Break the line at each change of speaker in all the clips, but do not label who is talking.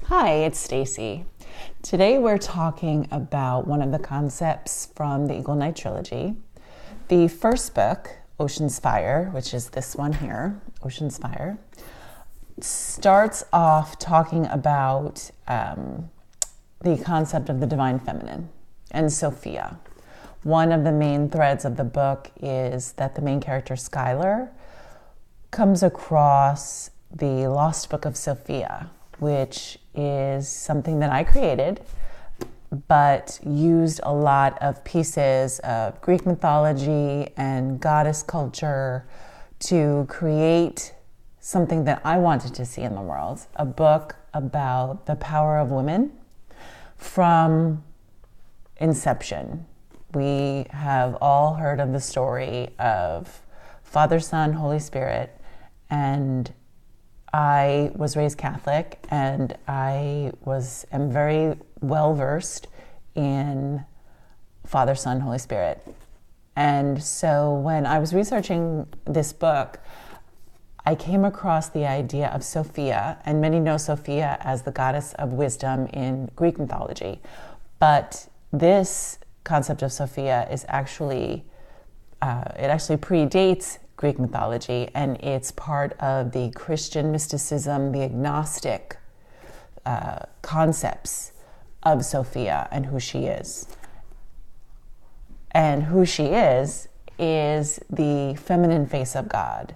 Hi, it's Stacy. Today we're talking about one of the concepts from the Eagle Knight trilogy. The first book, Ocean's Fire, which is this one here, Ocean's Fire, starts off talking about the concept of the divine feminine and Sophia. One of the main threads of the book is that the main character, Skylar, comes across the lost book of Sophia, which is something that I created, but used a lot of pieces of Greek mythology and goddess culture to create something that I wanted to see in the world, a book about the power of women from inception. We have all heard of the story of Father, Son, Holy Spirit, and I was raised Catholic, and I am very well versed in Father, Son, Holy Spirit. And so when I was researching this book, I came across the idea of Sophia, and many know Sophia as the goddess of wisdom in Greek mythology. But this concept of Sophia is actually predates Greek mythology, and it's part of the Christian mysticism, the agnostic concepts of Sophia and who she is. And who she is the feminine face of God.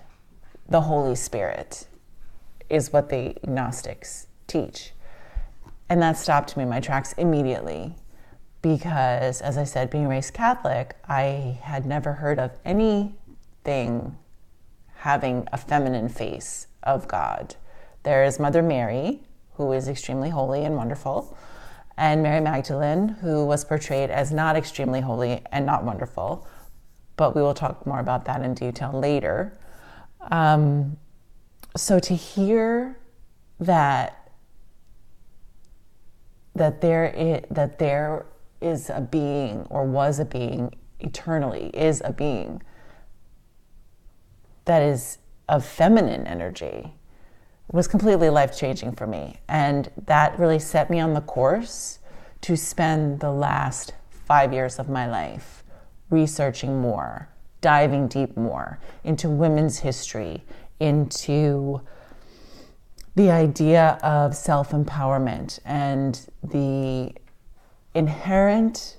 The Holy Spirit is what the Gnostics teach. And that stopped me in my tracks immediately because, as I said, being raised Catholic, I had never heard of anything having a feminine face of God. There is Mother Mary, who is extremely holy and wonderful, and Mary Magdalene, who was portrayed as not extremely holy and not wonderful, but we will talk more about that in detail later. So to hear that there is a being, or was a being eternally, is a being that is of feminine energy, was completely life-changing for me. And that really set me on the course to spend the last 5 years of my life researching more, diving deep more into women's history, into the idea of self-empowerment and the inherent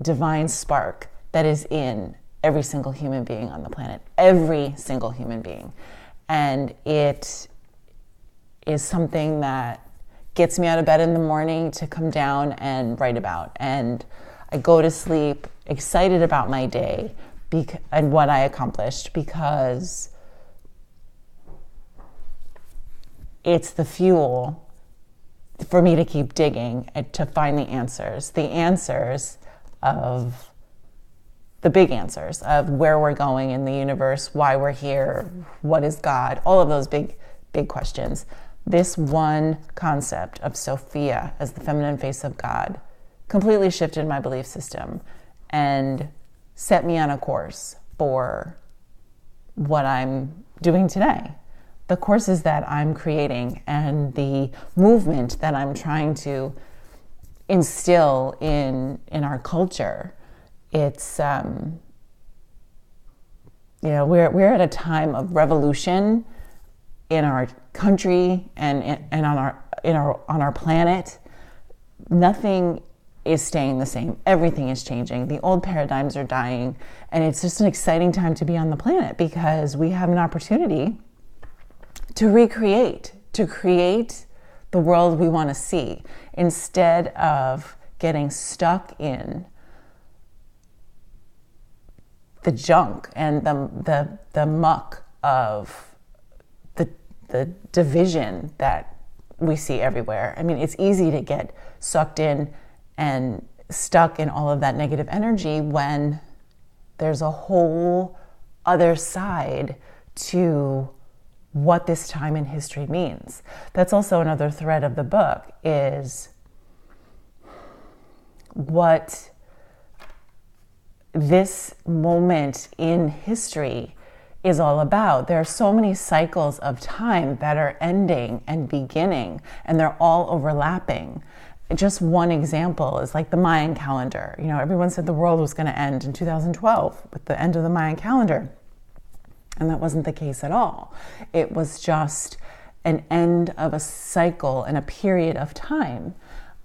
divine spark that is in every single human being on the planet, every single human being. And it is something that gets me out of bed in the morning to come down and write about. And I go to sleep excited about my day and what I accomplished, because it's the fuel for me to keep digging and to find the answers of the big answers of where we're going in the universe, why we're here, what is God, all of those big questions. This one concept of Sophia as the feminine face of God completely shifted my belief system and set me on a course for what I'm doing today. The courses that I'm creating and the movement that I'm trying to instill in our culture. It's we're at a time of revolution in our country and on our planet. Nothing is staying the same. Everything is changing. The old paradigms are dying, and it's just an exciting time to be on the planet because we have an opportunity to create the world we want to see, instead of getting stuck in the junk and the muck of the division that we see everywhere. I mean, it's easy to get sucked in and stuck in all of that negative energy when there's a whole other side to what this time in history means. That's also another thread of the book, is what this moment in history is all about. There are so many cycles of time that are ending and beginning, and they're all overlapping. Just one example is like the Mayan calendar. You know, everyone said the world was going to end in 2012 with the end of the Mayan calendar. And that wasn't the case at all. It was just an end of a cycle and a period of time.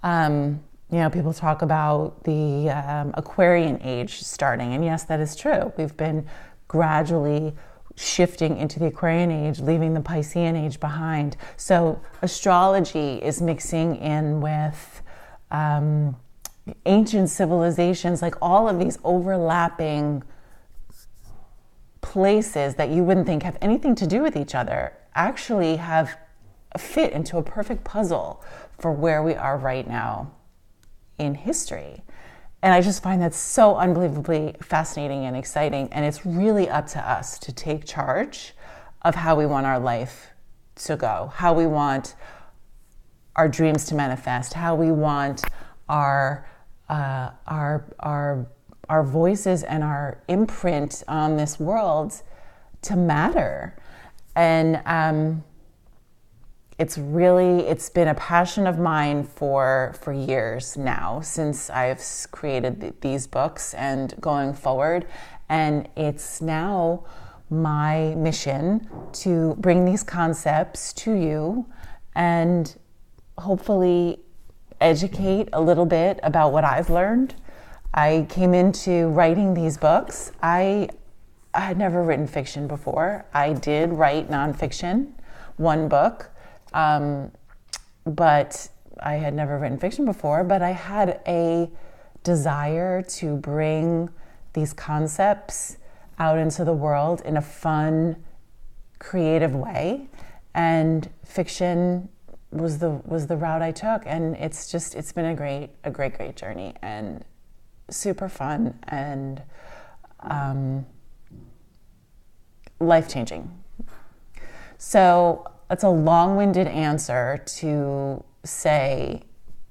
You know, people talk about the Aquarian age starting, and yes, that is true. We've been gradually shifting into the Aquarian age, leaving the Piscean age behind. So astrology is mixing in with ancient civilizations, like all of these overlapping places that you wouldn't think have anything to do with each other actually have fit into a perfect puzzle for where we are right now in history. And I just find that so unbelievably fascinating and exciting. And it's really up to us to take charge of how we want our life to go, how we want our dreams to manifest, how we want our voices and our imprint on this world to matter. And it's been a passion of mine for years now, since I've created these books and going forward. And it's now my mission to bring these concepts to you and hopefully educate a little bit about what I've learned. I came into writing these books. I had never written fiction before. I did write nonfiction, one book, but I had never written fiction before. But I had a desire to bring these concepts out into the world in a fun, creative way, and fiction was the route I took. And it's been a great journey, and super fun and life-changing. So that's a long-winded answer to say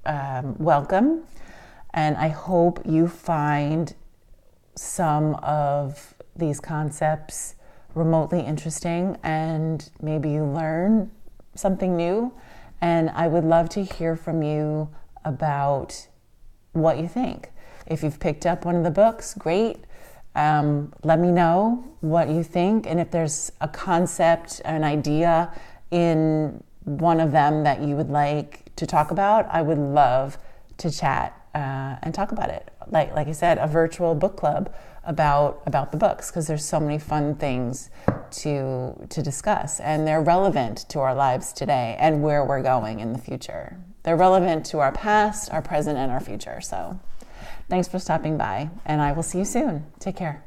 welcome, and I hope you find some of these concepts remotely interesting, and maybe you learn something new. And I would love to hear from you about what you think. If you've picked up one of the books, great. Let me know what you think, and if there's a concept, an idea in one of them that you would like to talk about, I would love to chat and talk about it. Like I said, a virtual book club about the books, because there's so many fun things to discuss, and they're relevant to our lives today and where we're going in the future. They're relevant to our past, our present, and our future. So thanks for stopping by, and I will see you soon. Take care.